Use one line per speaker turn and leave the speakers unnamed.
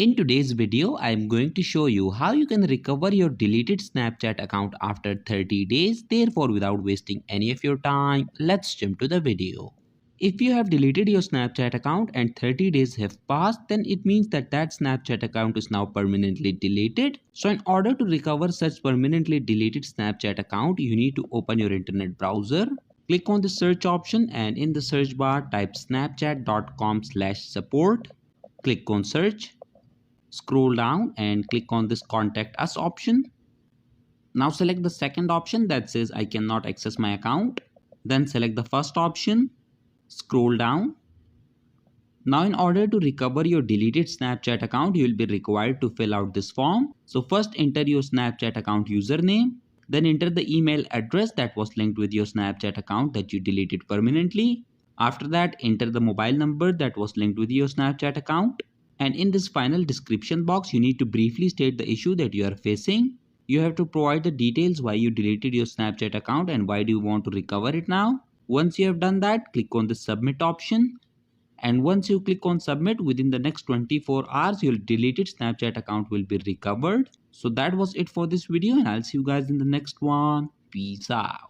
In today's video, I am going to show you how you can recover your deleted Snapchat account after 30 days. Therefore, without wasting any of your time, let's jump to the video. If you have deleted your Snapchat account and 30 days have passed, then it means that Snapchat account is now permanently deleted. So in order to recover such permanently deleted Snapchat account, you need to open your internet browser. Click on the search option and in the search bar type snapchat.com/support. Click on search. Scroll down and click on this contact us option. Now select the second option that says I cannot access my account. Then select the first option. Scroll down. Now in order to recover your deleted Snapchat account, you will be required to fill out this form. So first enter your Snapchat account username. Then enter the email address that was linked with your Snapchat account that you deleted permanently. After that, enter the mobile number that was linked with your Snapchat account. And in this final description box, you need to briefly state the issue that you are facing. You have to provide the details why you deleted your Snapchat account and why do you want to recover it now. Once you have done that, click on the submit option. And once you click on submit, within the next 24 hours, your deleted Snapchat account will be recovered. So that was it for this video and I'll see you guys in the next one. Peace out.